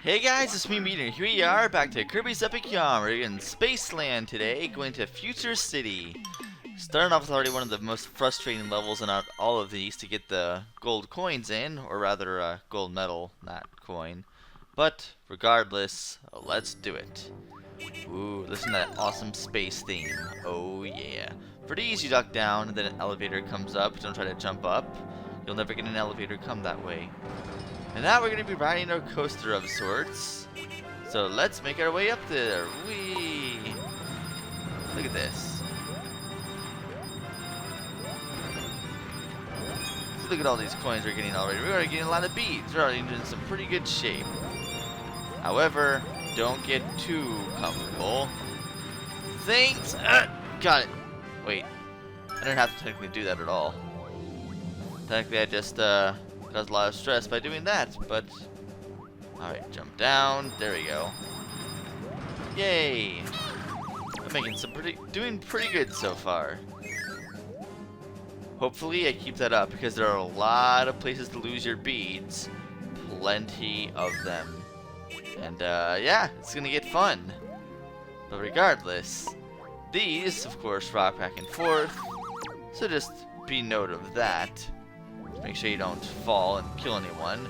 Hey guys, it's me, Meter. Here we are, back to Kirby's Epic Yarn. We're in Spaceland today, going to Future City. Starting off with already one of the most frustrating levels in all of these to get the gold coins in, or rather gold medal, not coin. But regardless, let's do it. Ooh, listen to that awesome space theme. Oh yeah. For these, you duck down, and then an elevator comes up. Don't try to jump up. You'll never get an elevator come that way. And now we're going to be riding a coaster of sorts. So let's make our way up there. Whee! Look at this. So look at all these coins we're getting already. We're already getting a lot of beads. We're already in some pretty good shape. However, don't get too comfortable. Things... got it. Wait. I didn't have to technically do that at all. Technically, I just caused a lot of stress by doing that, but... Alright, jump down. There we go. Yay! I'm making doing pretty good so far. Hopefully I keep that up, because there are a lot of places to lose your beads. Plenty of them. And, yeah, it's gonna get fun. But regardless, these, of course, rock back and forth. So just be note of that. Make sure you don't fall and kill anyone.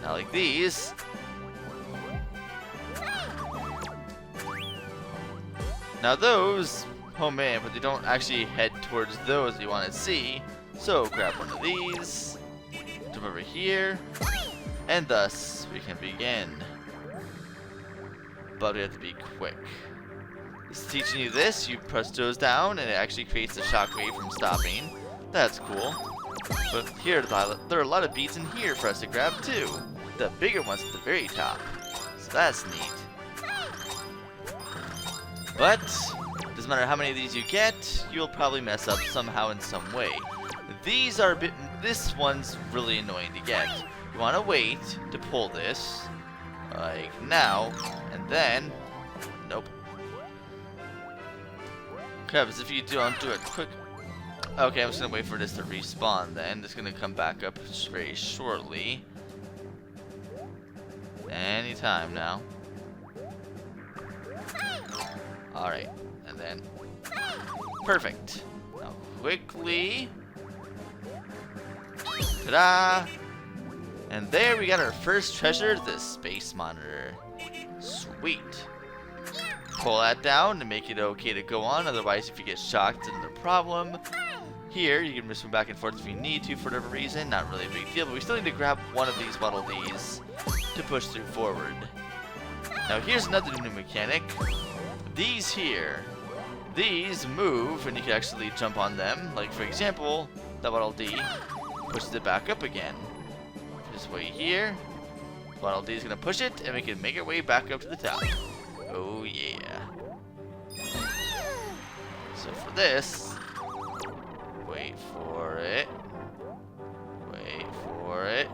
Now like these. Now those, oh man, but they don't actually head towards those you want to see. So grab one of these, jump over here, and thus we can begin. But we have to be quick. This is teaching you this, you press those down and it actually creates a shockwave from stopping. That's cool. But here, there are a lot of beads in here for us to grab too. The bigger ones at the very top. So that's neat. But, doesn't matter how many of these you get, you'll probably mess up somehow in some way. These are this one's really annoying to get. You want to wait to pull this, like now, and then, nope. Because if you don't do it quick. Okay, I'm just gonna wait for this to respawn then. It's gonna come back up very shortly. Anytime now. Alright, and then. Perfect. Now quickly. Ta-da! And there we got our first treasure, the space monitor. Sweet. Pull that down to make it okay to go on, otherwise if you get shocked it's another problem. Here, you can just move back and forth if you need to for whatever reason. Not really a big deal, but we still need to grab one of these Waddle Dees to push through forward. Now here's another new mechanic. These here. These move, and you can actually jump on them. Like, for example, that Waddle Dee pushes it back up again. Just wait here. Waddle Dee is going to push it, and we can make our way back up to the top. Oh, yeah. So for this... Wait for it. Wait for it.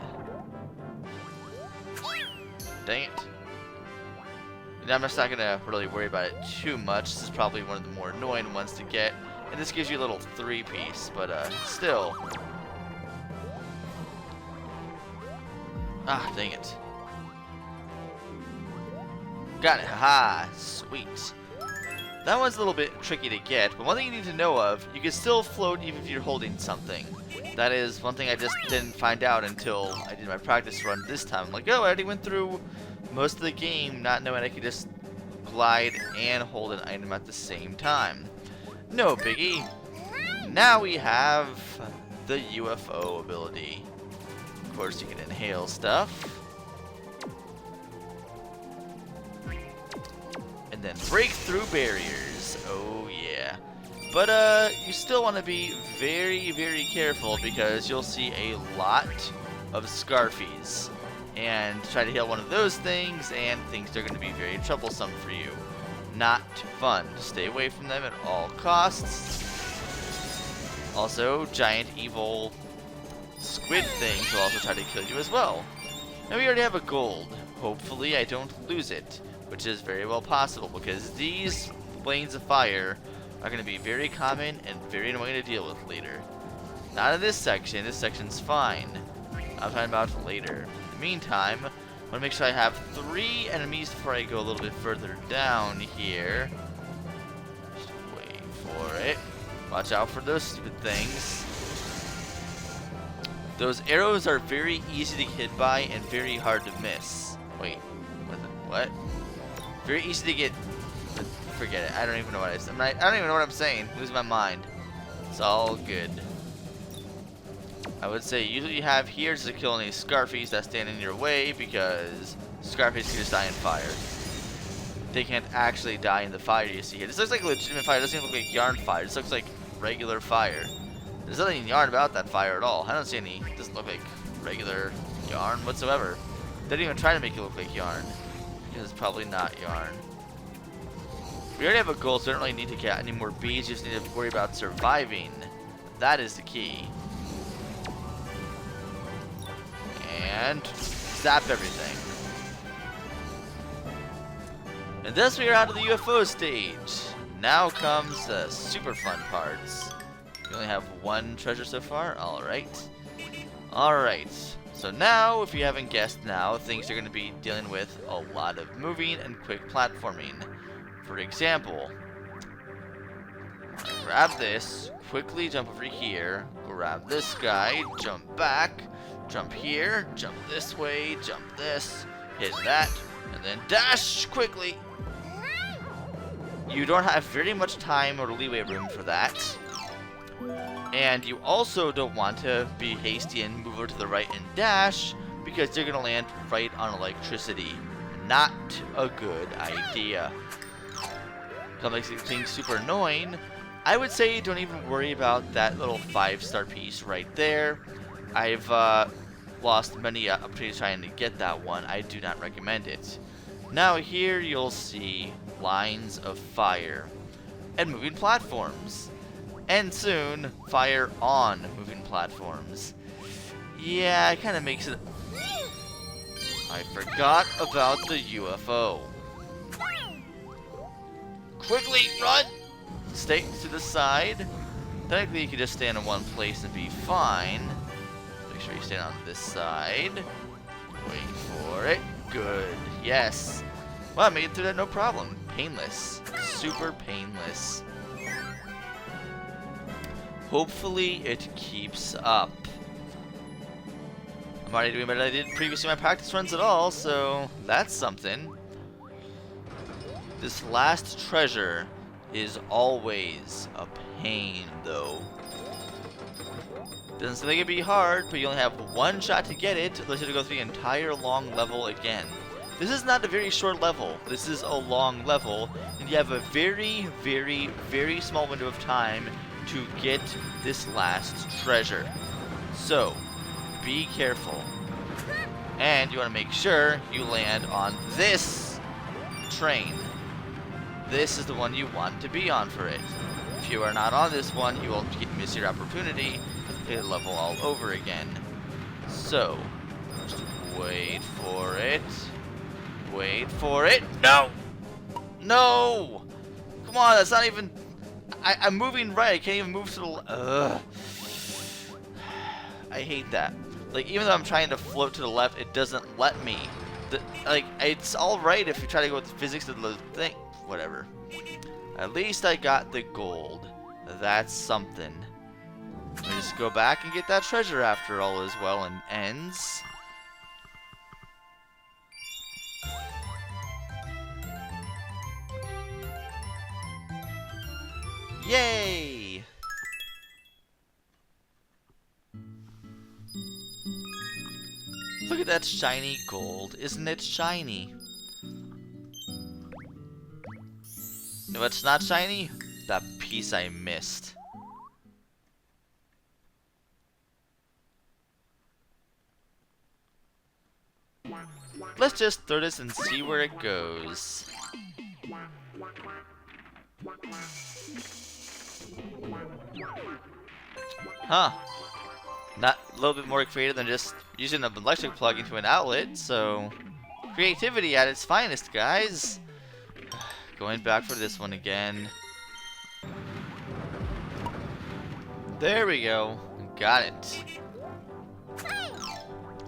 Dang it. And I'm just not gonna really worry about it too much. This is probably one of the more annoying ones to get. And this gives you a little 3-piece, but still. Ah, dang it. Got it, haha, sweet. That one's a little bit tricky to get, but one thing you need to know of, you can still float even if you're holding something. That is one thing I just didn't find out until I did my practice run this time. I'm like, oh, I already went through most of the game not knowing I could just glide and hold an item at the same time. No biggie. Now we have the UFO ability. Of course, you can inhale stuff. And then break through barriers. Oh yeah. But you still want to be very, very careful because you'll see a lot of Scarfies. And try to hit one of those things and things are going to be very troublesome for you. Not fun. Stay away from them at all costs. Also, giant evil squid things will also try to kill you as well. Now we already have a gold. Hopefully I don't lose it. Which is very well possible because these lanes of fire are going to be very common and very annoying to deal with later. Not in this section. This section's fine. I'm talking about later. In the meantime, to make sure I have 3 enemies before I go a little bit further down here. Just wait for it. Watch out for those stupid things. Those arrows are very easy to get hit by and very hard to miss. Wait, what? Very easy to get. Forget it. I don't even know what I said. I don't even know what I'm saying. Lose my mind. It's all good. I would say usually you have here is to kill any Scarfies that stand in your way, because Scarfies can just die in fire. They can't actually die in the fire you see here. This looks like legitimate fire. It doesn't even look like yarn fire. This looks like regular fire. There's nothing yarn about that fire at all. I don't see any. It doesn't look like regular yarn whatsoever. They didn't even try to make it look like yarn, because it's probably not yarn. We already have a goal, so we don't really need to get any more beads. You just need to worry about surviving. That is the key. And zap everything. And thus we are out of the UFO stage. Now comes the super fun parts. We only have 1 treasure so far. Alright. Alright. So now, if you haven't guessed now, things are going to be dealing with a lot of moving and quick platforming. For example, grab this, quickly jump over here, grab this guy, jump back, jump here, jump this way, jump this, hit that, and then dash quickly. You don't have very much time or leeway room for that. And you also don't want to be hasty and move over to the right and dash, because you're going to land right on electricity. Not a good idea. That makes things super annoying. I would say don't even worry about that little 5-star piece right there. I've lost many opportunities trying to get that one. I do not recommend it. Now here you'll see lines of fire and moving platforms. And soon, fire on moving platforms. Yeah, it kind of makes it... I forgot about the UFO. Quickly, run! Stay to the side. Technically, you could just stand in one place and be fine. Make sure you stand on this side. Wait for it. Good. Yes. Well, I made it through that no problem. Painless. Super painless. Hopefully, it keeps up. I'm already doing better than I did previously in my practice runs at all, so that's something. This last treasure is always a pain, though. Doesn't seem like it'd be hard, but you only have 1 shot to get it, unless you have to go through the entire long level again. This is not a very short level. This is a long level, and you have a very, very, very small window of time to get this last treasure. So, be careful. And you want to make sure you land on this train. This is the one you want to be on for it. If you are not on this one, you will miss your opportunity to level all over again. So, just wait for it. Wait for it. No! No! Come on, that's not even... I'm moving right. I can't even move to the... Ugh. I hate that. Like, even though I'm trying to float to the left, it doesn't let me. Like, it's alright if you try to go with the physics of the thing. Whatever. At least I got the gold. That's something. Let me just go back and get that treasure after all is well and ends. Yay! Look at that shiny gold. Isn't it shiny? No, it's not shiny? That piece I missed. Let's just throw this and see where it goes. Huh. Not a little bit more creative than just using an electric plug into an outlet, so... Creativity at its finest, guys. Going back for this one again. There we go. Got it.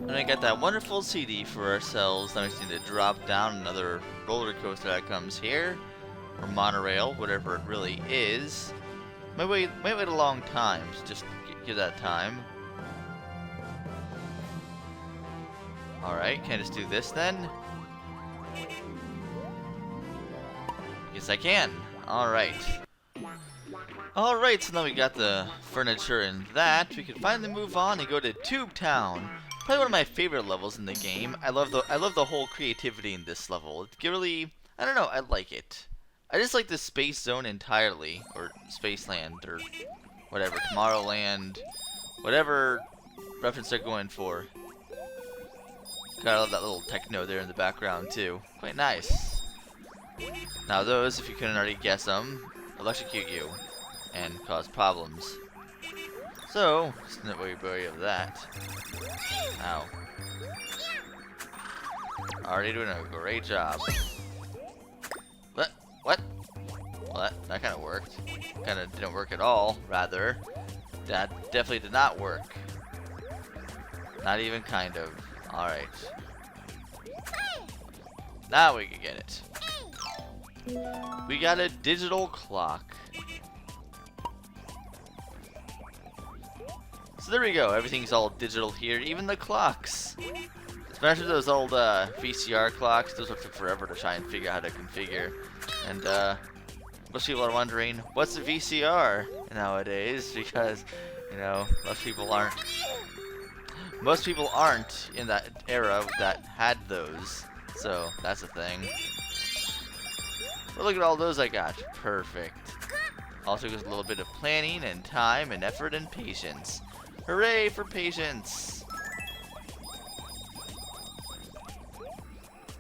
And I got that wonderful CD for ourselves. Now we just need to drop down another roller coaster that comes here. Or monorail, whatever it really is. Might wait a long time, so just give that time. Alright, can I just do this then? Yes I can. Alright. Alright, so now we got the furniture and that. We can finally move on and go to Tube Town. Probably one of my favorite levels in the game. I love the whole creativity in this level. It really, I don't know, I like it. I just like the space zone entirely, or Spaceland, or whatever, Tomorrowland, whatever reference they're going for. Gotta love that little techno there in the background too. Quite nice. Now those, if you couldn't already guess them, electrocute you and cause problems. So, just not worry of that. Ow. Already doing a great job. What? Well, that kind of worked. Kind of didn't work at all, rather. That definitely did not work. Not even kind of. Alright. Now we can get it. We got a digital clock. So there we go. Everything's all digital here. Even the clocks. Especially those old VCR clocks. Those took forever to try and figure out how to configure. And most people are wondering, what's a VCR nowadays? Because, you know, most people aren't in that era that had those. So that's a thing. But look at all those I got. Perfect. Also gives a little bit of planning and time and effort and patience. Hooray for patience!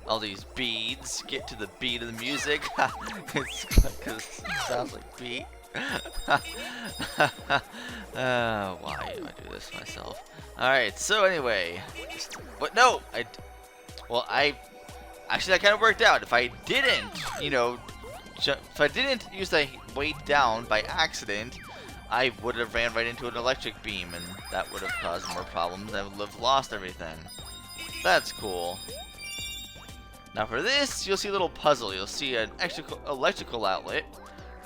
All these beads, get to the beat of the music. It's because it sounds like beat. Why do I do this myself? Alright, so anyway. What? No! Actually, that kind of worked out. If I didn't, you know, if I didn't use the weight down by accident, I would have ran right into an electric beam, and that would have caused more problems. I would have lost everything. That's cool. Now for this, you'll see a little puzzle. You'll see an electrical outlet,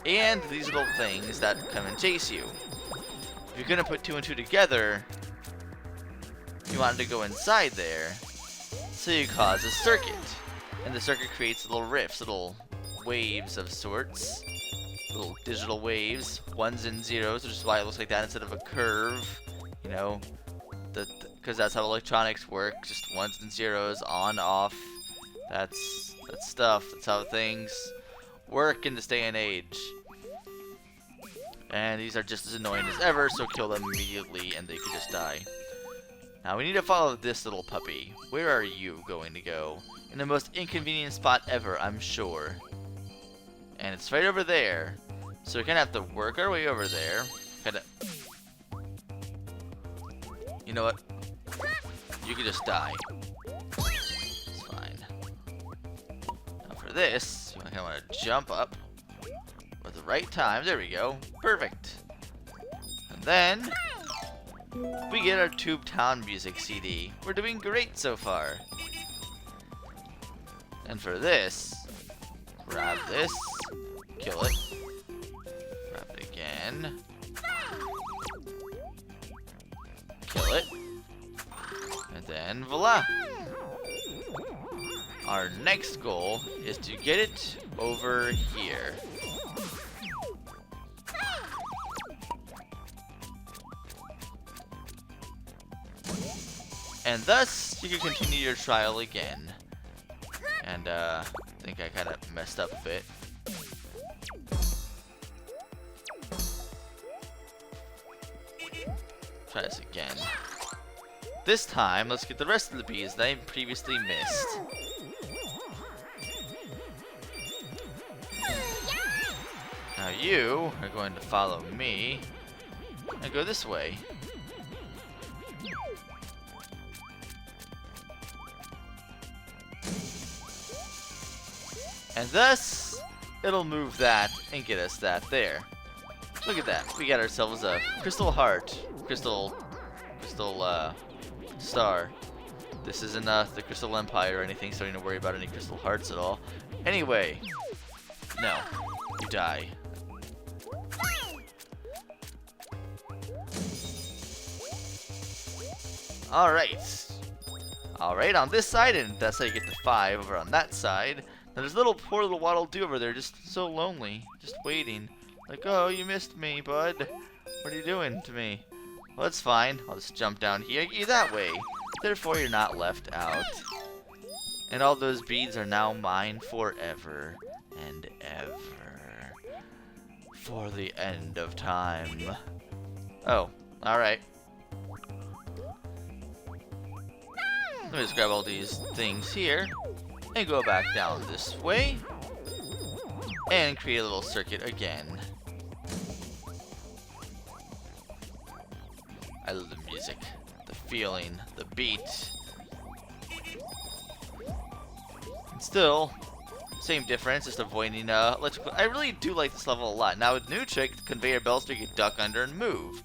and these little things that come and chase you. If you're gonna put two and two together, you want to go inside there, so you cause a circuit. And the circuit creates little riffs, little waves of sorts. Little digital waves, ones and zeros, which is why it looks like that instead of a curve. You know, because that's how electronics work, just ones and zeros, on, off. That's stuff. That's how things work in this day and age. And these are just as annoying as ever, so kill them immediately and they could just die. Now we need to follow this little puppy. Where are you going to go? In the most inconvenient spot ever, I'm sure. And it's right over there. So we're gonna have to work our way over there. You know what? You can just die. It's fine. Now for this, you kinda wanna jump up with the right time. There we go. Perfect. And then we get our Tube Town music CD. We're doing great so far. And for this, grab this, kill it, grab it again, kill it, and then voila! Our next goal is to get it over here. And thus, you can continue your trial again. And I think I kind of messed up a bit. Try this again. This time, let's get the rest of the bees that I previously missed. Now you are going to follow me and go this way. And thus, it'll move that and get us that there. Look at that. We got ourselves a crystal heart. Crystal star. This isn't the Crystal Empire or anything, so I don't need to worry about any Crystal Hearts at all. Anyway, no, you die. Alright, on this side, and that's how you get to 5 over on that side. Now there's a little poor little Waddle Doo over there, just so lonely, just waiting. Like, oh, you missed me, bud. What are you doing to me? Well, that's fine. I'll just jump down here, get you that way. Therefore, you're not left out. And all those beads are now mine forever and ever. For the end of time. Oh, alright. Let me just grab all these things here and go back down this way and create a little circuit again. I love the music, the feeling, the beat. And still, same difference, just avoiding electrical. I really do like this level a lot. Now with new trick, conveyor belts, you can duck under and move.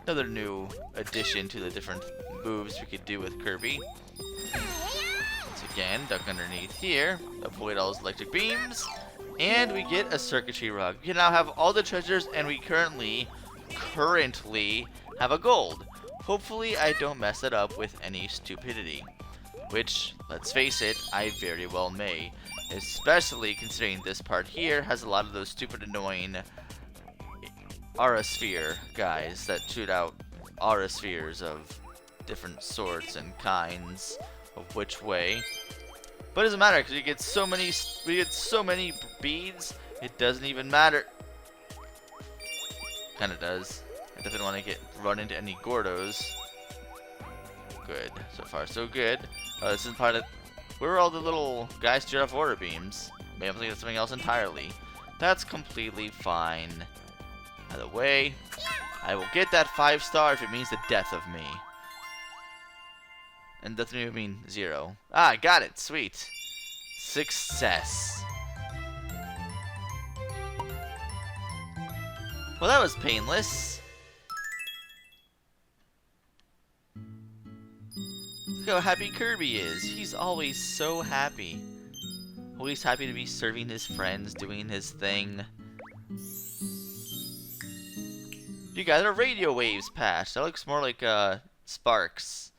Another new addition to the different moves we could do with Kirby. Once again, duck underneath here, avoid all those electric beams, and we get a circuitry rug. We can now have all the treasures, and we currently have a gold. Hopefully I don't mess it up with any stupidity. Which, let's face it, I very well may. Especially considering this part here has a lot of those stupid annoying aura sphere guys that shoot out aura spheres of different sorts and kinds of which way. But it doesn't matter because we get so many beads, it doesn't even matter. Kinda does. I definitely want to run into any Gordos. Good. So far so good. Oh, this is part of where are all the little guys shoot off aura beams? Maybe I'm thinking of something else entirely. That's completely fine. By the way, I will get that 5-star if it means the death of me. And doesn't even mean 0. Ah, I got it. Sweet. Success. Well, that was painless. Look how happy Kirby is. He's always so happy. Always happy to be serving his friends, doing his thing. You got a radio waves patch. That looks more like sparks.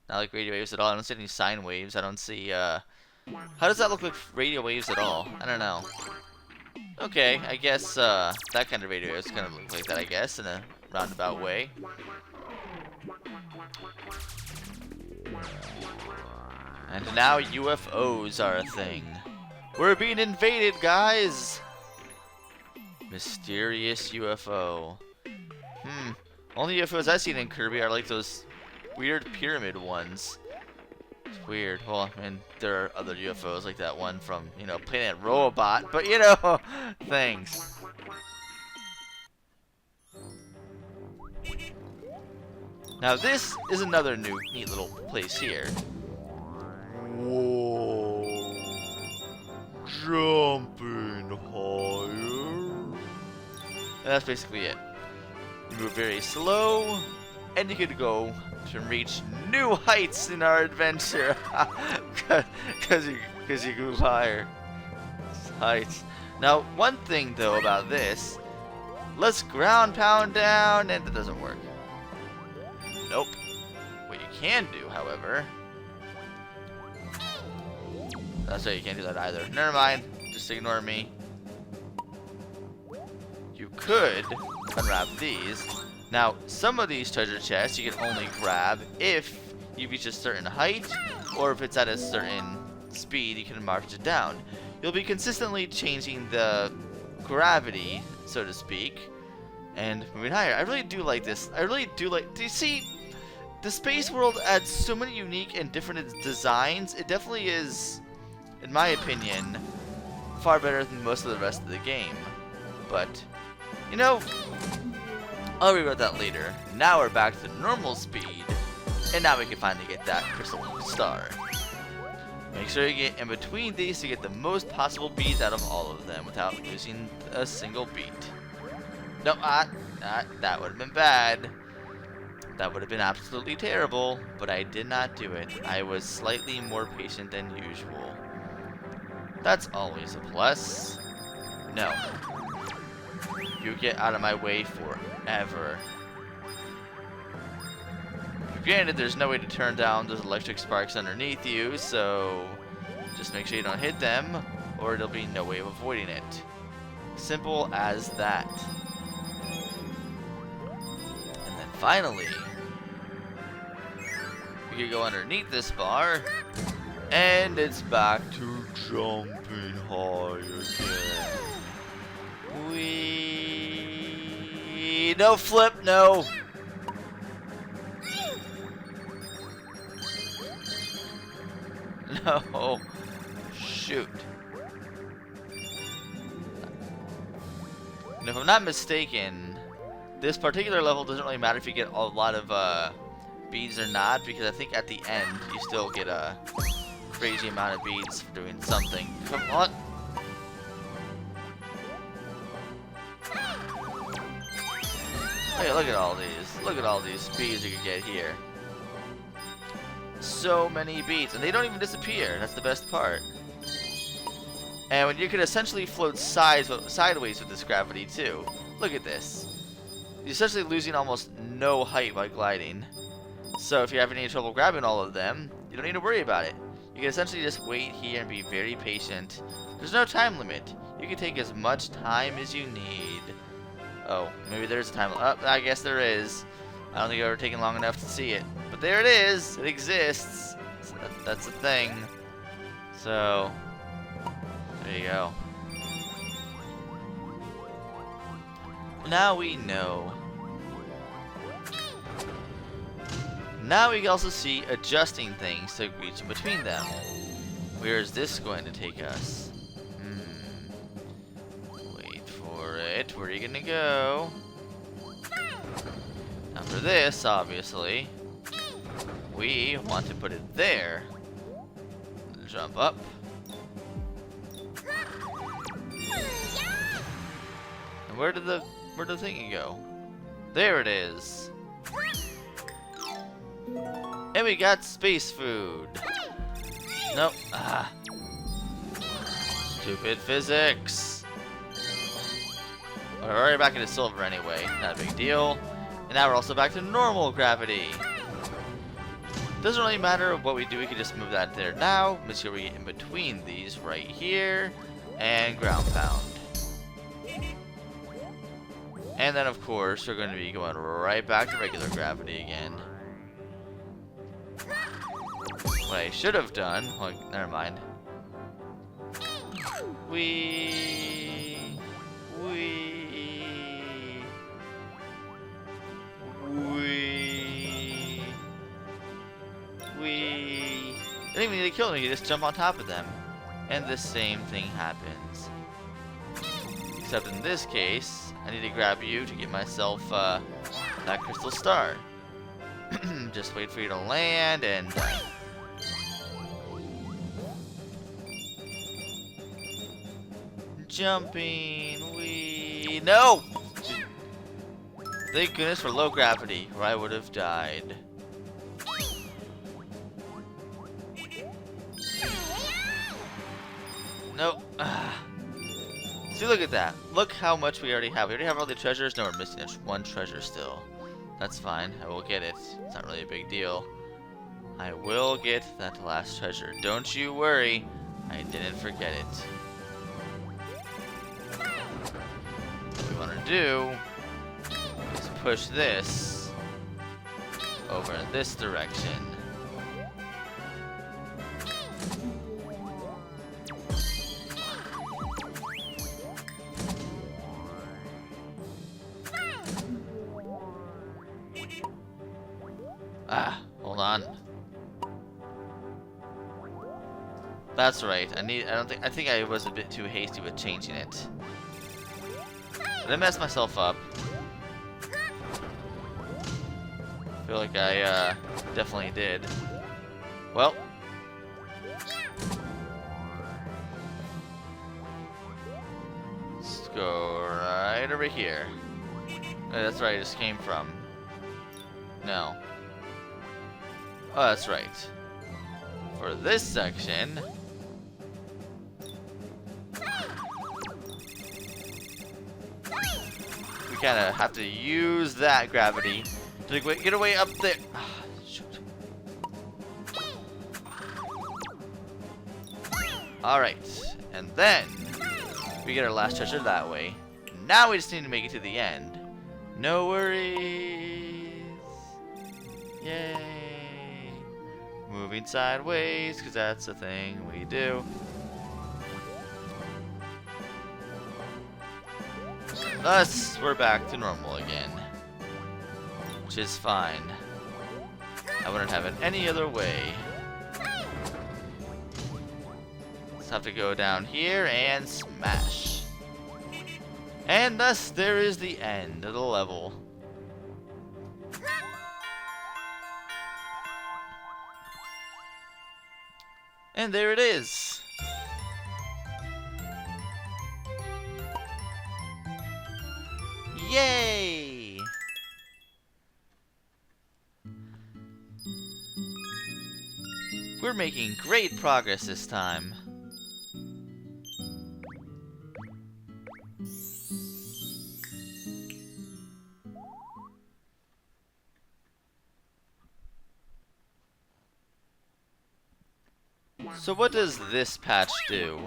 Not like radio waves at all. I don't see any sine waves. I don't see how does that look like radio waves at all? I don't know. Okay, I guess that kind of radio waves kind of look like that, I guess, in a roundabout way. And now UFOs are a thing. We're being invaded, guys! Mysterious UFO. Only UFOs I've seen in Kirby are like those weird pyramid ones. It's weird. Well, I mean, there are other UFOs like that one from, you know, Planet Robot, but you know, thanks. Now this is another neat little place here. Whoa. Jumping higher. And that's basically it. You move very slow, and you can go to reach new heights in our adventure. Because you move higher. Heights. Now, one thing though about this, let's ground pound down, and it doesn't work. Nope. What you can do, however, that's right, you can't do that either. Never mind, just ignore me. You could unwrap these. Now, some of these treasure chests you can only grab if you reach a certain height, or if it's at a certain speed, you can march it down. You'll be consistently changing the gravity, so to speak, and moving higher. I really do like this. I really do like. Do you see? The Space World adds so many unique and different designs. It definitely is, in my opinion, far better than most of the rest of the game. But, you know, I'll read about that later. Now we're back to normal speed, and now we can finally get that Crystal Star. Make sure you get in between these to get the most possible beads out of all of them without losing a single beat. No, that would have been bad. That would have been absolutely terrible, but I did not do it. I was slightly more patient than usual. That's always a plus. No. You get out of my way forever. Granted, there's no way to turn down those electric sparks underneath you, so just make sure you don't hit them, or there'll be no way of avoiding it. Simple as that. And then finally, we can go underneath this bar, and it's back to jumping high again. No flip, no! No. Shoot. And if I'm not mistaken, this particular level doesn't really matter if you get a lot of beads or not, because I think at the end you still get a crazy amount of beads for doing something. Come on. Hey, look at all these. Look at all these beads you can get here. So many beads, and they don't even disappear. That's the best part. And when you can essentially float sideways with this gravity too. Look at this. You're essentially losing almost no height by gliding. So if you're having any trouble grabbing all of them, you don't need to worry about it. You can essentially just wait here and be very patient. There's no time limit. You can take as much time as you need. Oh, maybe there's a time limit. Oh, I guess there is. I don't think I've ever taken long enough to see it. But there it is. It exists. So that's the thing. So, there you go. Now we know. Now we can also see adjusting things to reach in between them. Where is this going to take us? Wait for it. Where are you gonna go? Now for this, obviously, we want to put it there. Jump up. And where did the thingy go? There it is. And we got space food. Nope. Ah. Stupid physics. We're already back into silver anyway. Not a big deal. And now we're also back to normal gravity. Doesn't really matter what we do. We can just move that there now. Make sure we get in between these right here. And ground pound. And then, of course, we're going to be going right back to regular gravity again. What I should have done... Well, never mind. They don't even need to kill them, you just jump on top of them. And the same thing happens. Except in this case, I need to grab you to get myself that crystal star. Just wait for you to land and... Jumping, no! Thank goodness for low gravity, or I would have died. Nope. See, look at that. Look how much we already have. We already have all the treasures. No, we're missing one treasure still. That's fine. I will get it. It's not really a big deal. I will get that last treasure. Don't you worry. I didn't forget it. What we want to do is push this over in this direction. Hold on. That's right. I think I was a bit too hasty with changing it. But I messed myself up. I feel like I definitely did. Well. Let's go right over here. That's where I just came from. No. Oh, that's right. For this section, we kind of have to use that gravity to get away up there. Ah, shoot. Alright, and then we get our last treasure that way. Now we just need to make it to the end. No worries. Yay. Moving sideways, because that's the thing we do. Thus, we're back to normal again. Which is fine. I wouldn't have it any other way. Just have to go down here and smash. And thus, there is the end of the level. And there it is. Yay! We're making great progress this time. So what does this patch do?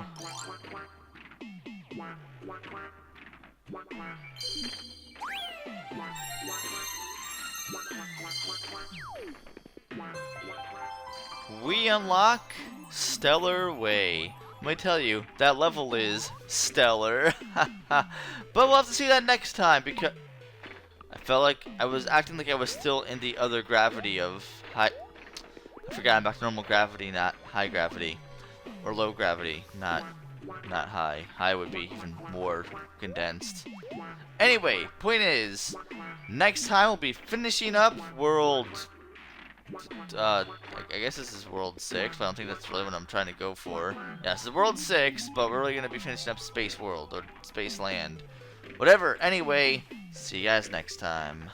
We unlock Stellar Way. Let me tell you, that level is stellar. But we'll have to see that next time, because I felt like I was acting like I was still in the other gravity of high. I forgot I'm back to normal gravity, not high gravity. Or low gravity, not high. High would be even more condensed. Anyway, point is, next time we'll be finishing up World... I guess this is World 6, but I don't think that's really what I'm trying to go for. Yeah, this is World 6, but we're really going to be finishing up Space World, or Space Land. Whatever, anyway, see you guys next time.